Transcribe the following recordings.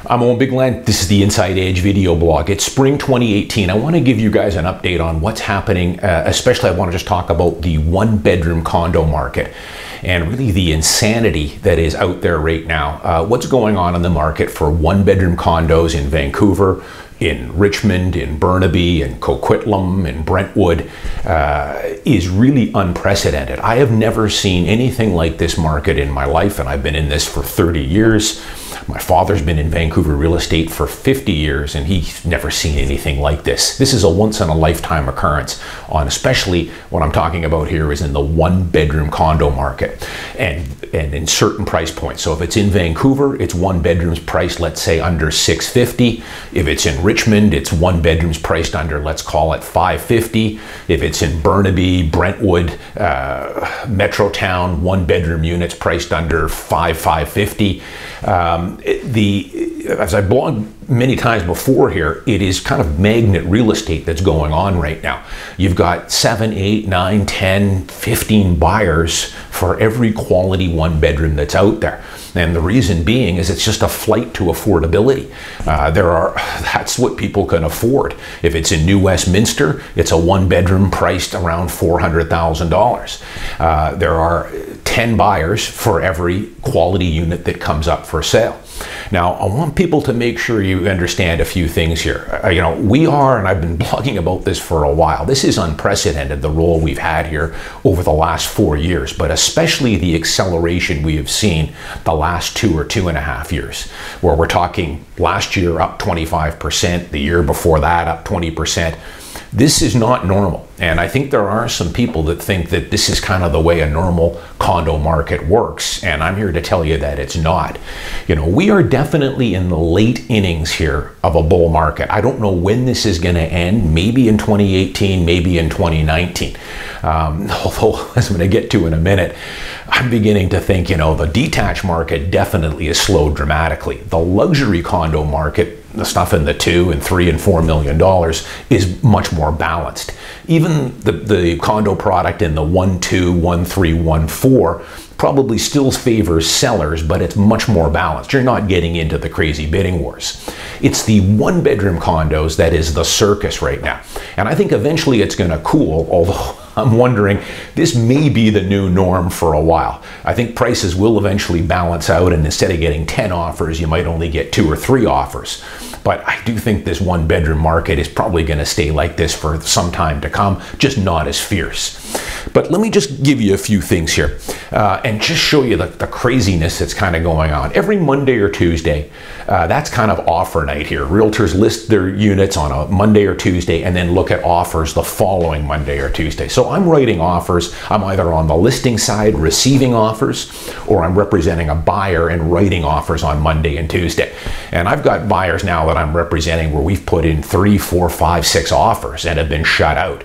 I'm Owen Bigland. This is the Inside Edge video blog. It's spring 2018. I want to give you guys an update on what's happening. Especially I want to just talk about the one-bedroom condo market and really the insanity that is out there right now. What's going on in the market for one-bedroom condos in Vancouver, in Richmond, in Burnaby, in Coquitlam, in Brentwood is really unprecedented. I have never seen anything like this market in my life, and I've been in this for 30 years. My father's been in Vancouver real estate for 50 years, and he's never seen anything like this. This is a once-in-a-lifetime occurrence, especially what I'm talking about here is in the one-bedroom condo market and in certain price points. So if it's in Vancouver, it's one bedroom's priced, let's say, under $650. If it's in Richmond, it's one bedroom's priced under, let's call it $550. If it's in Burnaby, Brentwood, Metrotown, one bedroom units priced under $550. As I blogged many times before here, it is kind of magnet real estate that's going on right now. You've got 7, 8, 9, 10, 15 buyers for every quality one bedroom that's out there. And the reason being is it's just a flight to affordability. That's what people can afford. If it's in New Westminster, it's a one bedroom priced around $400,000. There are 10 buyers for every quality unit that comes up for sale. Now, I want people to make sure you understand a few things here. We are, and I've been blogging about this for a while, this is unprecedented, the role we've had here over the last 4 years, but especially the acceleration we have seen the last 2 or 2.5 years, where we're talking last year up 25%, the year before that up 20%. This is not normal, and I think there are some people that think that this is kind of the way a normal condo market works, and I'm here to tell you that it's not. We are definitely in the late innings here of a bull market. I don't know when this is going to end, maybe in 2018, maybe in 2019. Although, as I'm going to get to in a minute, I'm beginning to think, the detached market definitely has slowed dramatically. The luxury condo market, the stuff in the $2 and $3 and $4 million, is much more balanced. Even the condo product in the 1, 2, 1, 3, 1, 4 probably still favors sellers, but it's much more balanced. You're not getting into the crazy bidding wars. It's the one bedroom condos that is the circus right now. And I think eventually it's going to cool, although I'm wondering, this may be the new norm for a while. I think prices will eventually balance out, and instead of getting 10 offers, you might only get 2 or 3 offers. But I do think this one bedroom market is probably going to stay like this for some time to come, just not as fierce. But let me just give you a few things here and just show you the craziness that's kind of going on. Every Monday or Tuesday, that's kind of offer night here. Realtors list their units on a Monday or Tuesday and then look at offers the following Monday or Tuesday. So I'm writing offers. I'm either on the listing side receiving offers, or I'm representing a buyer and writing offers on Monday and Tuesday. And I've got buyers now that I'm representing where we've put in 3, 4, 5, 6 offers and have been shut out.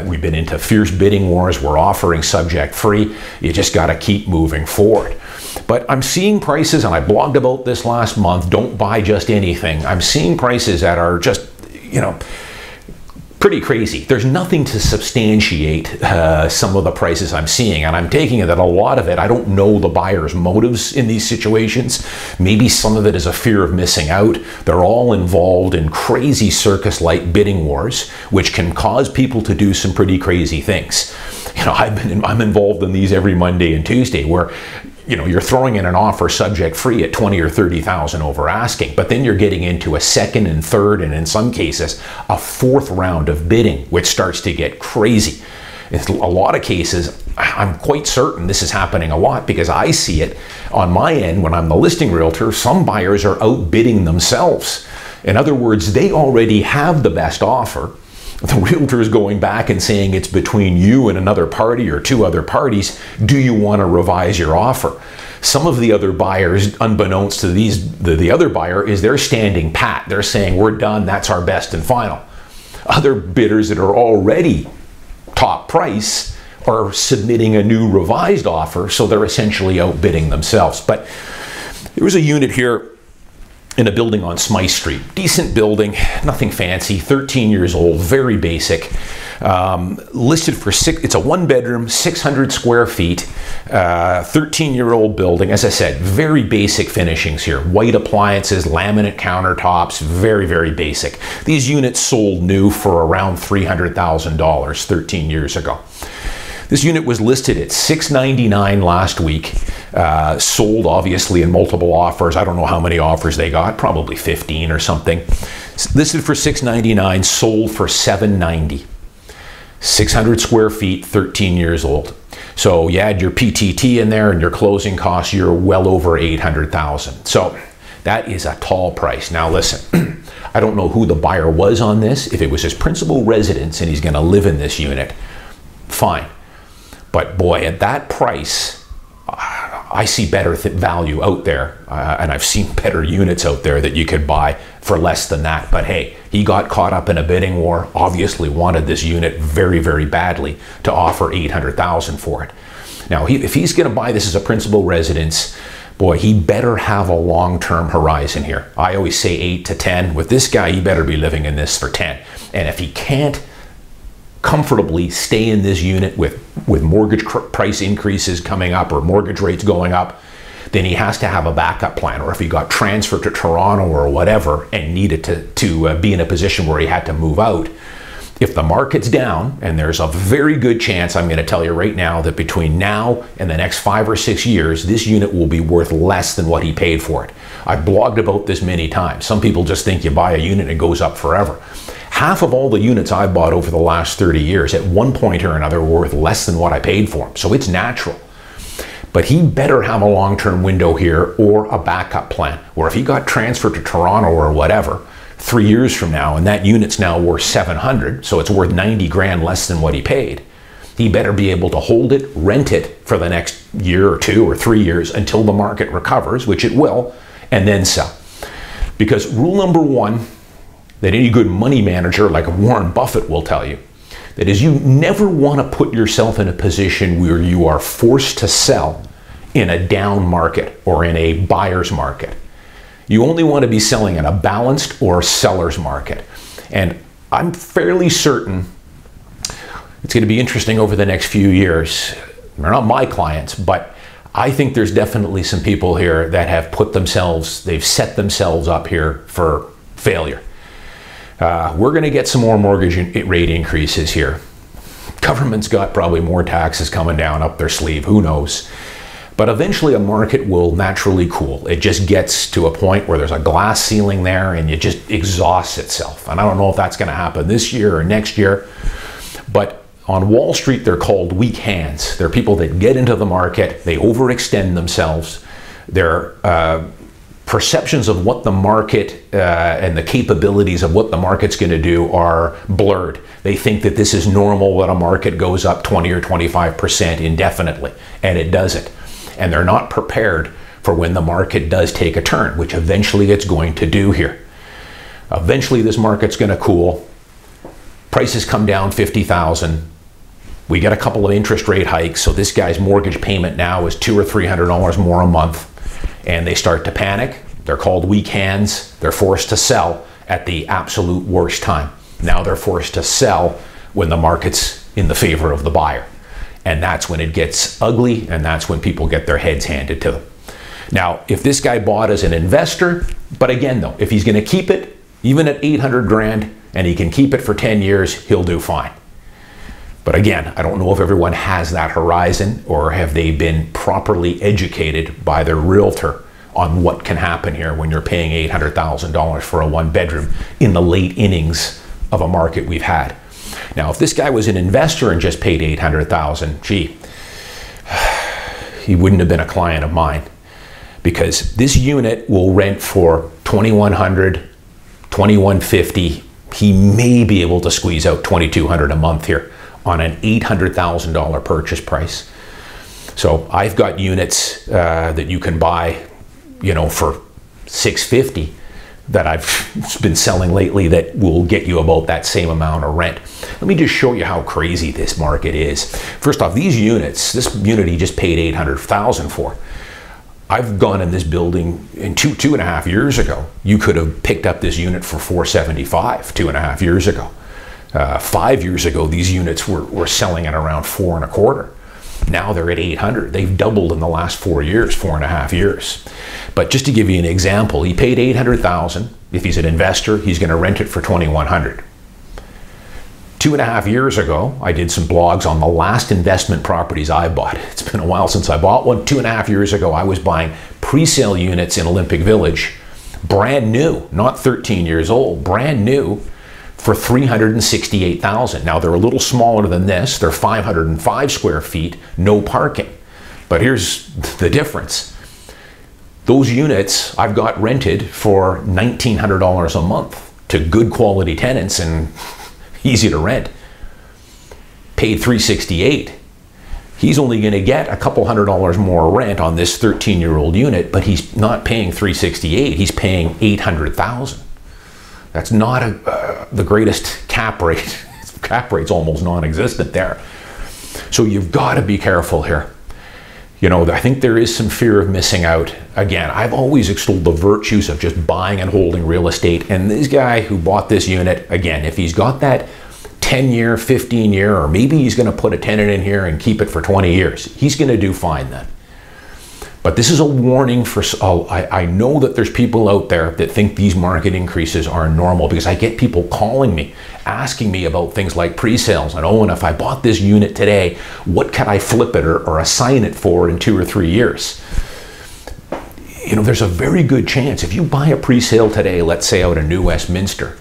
We've been into fierce bidding wars. We're offering subject free. You just got to keep moving forward. But I'm seeing prices, and I blogged about this last month, don't buy just anything. I'm seeing prices that are just, pretty crazy. There's nothing to substantiate some of the prices I'm seeing, and I'm taking it that a lot of it, I don't know the buyer's motives in these situations. Maybe some of it is a fear of missing out. They're all involved in crazy circus-like bidding wars, which can cause people to do some pretty crazy things. I'm involved in these every Monday and Tuesday, where you're throwing in an offer subject free at 20 or 30,000 over asking, but then you're getting into a second and third, and in some cases, a 4th round of bidding, which starts to get crazy. In a lot of cases, I'm quite certain this is happening a lot because I see it on my end when I'm the listing realtor. Some buyers are outbidding themselves. In other words, they already have the best offer. The realtor is going back and saying it's between you and another party or 2 other parties. Do you want to revise your offer? Some of the other buyers, unbeknownst to the other buyer, is they're standing pat. They're saying, we're done, that's our best and final. Other bidders that are already top price are submitting a new revised offer, so they're essentially outbidding themselves. But there was a unit here in a building on Smythe Street. Decent building, nothing fancy, 13 years old, very basic. Listed for it's a 1-bedroom, 600 square feet, 13-year-old building. As I said, very basic finishings here. White appliances, laminate countertops, very, very basic. These units sold new for around $300,000 13 years ago. This unit was listed at $699 last week. Sold obviously in multiple offers. I don't know how many offers they got, probably 15 or something. Listed for $699, sold for $790. 600 square feet, 13 years old. So you add your PTT in there and your closing costs, you're well over $800,000. So that is a tall price. Now listen, I don't know who the buyer was on this. If it was his principal residence and he's going to live in this unit, fine. But boy, at that price, I see better value out there, and I've seen better units out there that you could buy for less than that. But hey, he got caught up in a bidding war, obviously wanted this unit very, very badly to offer $800,000 for it. Now, if he's going to buy this as a principal residence, boy, he better have a long-term horizon here. I always say 8 to 10. With this guy, he better be living in this for 10. And if he can't comfortably stay in this unit with mortgage price increases coming up or mortgage rates going up, then he has to have a backup plan. Or if he got transferred to Toronto or whatever and needed to be in a position where he had to move out, if the market's down, and there's a very good chance, I'm going to tell you right now, that between now and the next 5 or 6 years, this unit will be worth less than what he paid for it. I've blogged about this many times. Some people just think you buy a unit and it goes up forever. Half of all the units I bought over the last 30 years at one point or another were worth less than what I paid for them. So it's natural. But he better have a long-term window here or a backup plan, where if he got transferred to Toronto or whatever 3 years from now and that unit's now worth 700, so it's worth 90 grand less than what he paid, he better be able to hold it, rent it for the next year or 2 or 3 years until the market recovers, which it will, and then sell. Because rule number 1 that any good money manager like Warren Buffett will tell you, that is, you never want to put yourself in a position where you are forced to sell in a down market or in a buyer's market. You only want to be selling in a balanced or seller's market. And I'm fairly certain it's going to be interesting over the next few years. They're not my clients, but I think there's definitely some people here that have they've set themselves up here for failure. We're going to get some more mortgage rate increases here. Government's got probably more taxes coming down up their sleeve, who knows. But eventually a market will naturally cool. It just gets to a point where there's a glass ceiling there and it just exhausts itself. And I don't know if that's going to happen this year or next year. But on Wall Street, they're called weak hands. They're people that get into the market, they overextend themselves. Their perceptions of what the market and the capabilities of what the market's going to do are blurred. They think that this is normal, that a market goes up 20 or 25% indefinitely, and it doesn't. And they're not prepared for when the market does take a turn, which eventually it's going to do here. Eventually this market's going to cool. Prices come down 50,000. We get a couple of interest rate hikes, so this guy's mortgage payment now is $200 or $300 more a month. And they start to panic. They're called weak hands. They're forced to sell at the absolute worst time. Now they're forced to sell when the market's in the favor of the buyer. And that's when it gets ugly, and that's when people get their heads handed to them. Now, if this guy bought as an investor, but again though, if he's going to keep it, even at 800 grand, and he can keep it for 10 years, he'll do fine. But again, I don't know if everyone has that horizon, or have they been properly educated by their realtor on what can happen here when you're paying $800,000 for a 1-bedroom in the late innings of a market we've had. Now, if this guy was an investor and just paid $800,000, gee, he wouldn't have been a client of mine, because this unit will rent for $2,100, $2,150. He may be able to squeeze out $2,200 a month here on an $800,000 purchase price. So I've got units that you can buy, you know, for $650 that I've been selling lately that will get you about that same amount of rent. Let me just show you how crazy this market is. First off, these units, this unit he just paid $800,000 for. I've gone in this building in two and a half years ago. You could have picked up this unit for $475 2.5 years ago. 5 years ago, these units were selling at around $425. Now they're at $800. They've doubled in the last 4 years, 4.5 years. But just to give you an example, he paid $800,000. If he's an investor, he's going to rent it for $2,100. 2.5 years ago, I did some blogs on the last investment properties I bought. It's been a while since I bought one. 2.5 years ago, I was buying pre-sale units in Olympic Village, brand new, not 13 years old, brand new, for $368,000. Now they're a little smaller than this. They're 505 square feet, no parking. But here's the difference. Those units I've got rented for $1,900 a month to good quality tenants and easy to rent. Paid $368. He's only going to get a couple $100 more rent on this 13-year-old unit, but he's not paying $368. He's paying $800,000. That's not the greatest cap rate. Cap rate's almost non-existent there. So you've got to be careful here. You know, I think there is some fear of missing out. Again, I've always extolled the virtues of just buying and holding real estate. And this guy who bought this unit, again, if he's got that 10-year, 15-year, or maybe he's going to put a tenant in here and keep it for 20 years, he's going to do fine then. But this is a warning for, I know that there's people out there that think these market increases are normal, because I get people calling me, asking me about things like pre-sales. And Owen, if I bought this unit today, what could I flip it or assign it for in 2 or 3 years? You know, there's a very good chance if you buy a pre-sale today, let's say out in New Westminster,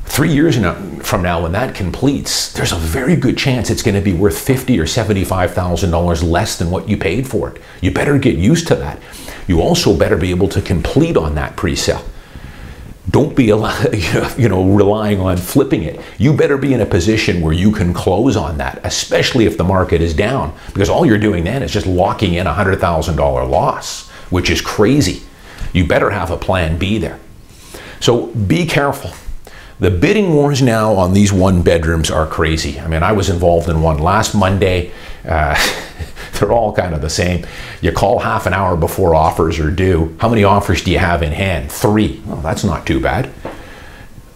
3 years from now when that completes, there's a very good chance it's going to be worth $50,000 or $75,000 less than what you paid for it. You better get used to that. You also better be able to complete on that pre-sale. Don't be relying on flipping it. You better be in a position where you can close on that, especially if the market is down, because all you're doing then is just locking in a $100,000 loss, which is crazy. You better have a plan B there. So be careful. The bidding wars now on these one bedrooms are crazy. I mean, I was involved in one last Monday. They're all kind of the same. You call half an hour before offers are due. How many offers do you have in hand? 3. Well, that's not too bad.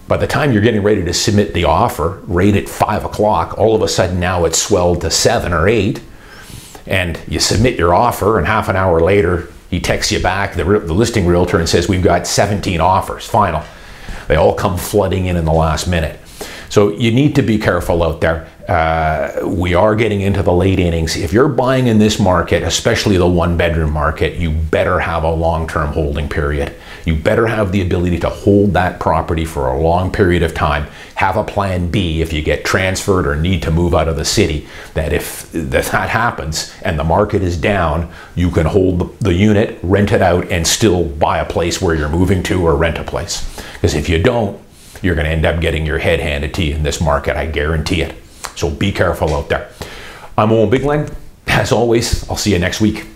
By the time you're getting ready to submit the offer, right at 5 o'clock, all of a sudden now it's swelled to 7 or 8. And you submit your offer, and half an hour later, he texts you back, the listing realtor, and says, we've got 17 offers, final. They all come flooding in the last minute. So you need to be careful out there. We are getting into the late innings. If you're buying in this market, especially the one-bedroom market, you better have a long-term holding period. You better have the ability to hold that property for a long period of time. Have a plan B if you get transferred or need to move out of the city, that if that happens and the market is down, you can hold the unit, rent it out, and still buy a place where you're moving to or rent a place. Because if you don't, you're going to end up getting your head handed to you in this market, I guarantee it. So be careful out there. I'm Owen Bigland. As always, I'll see you next week.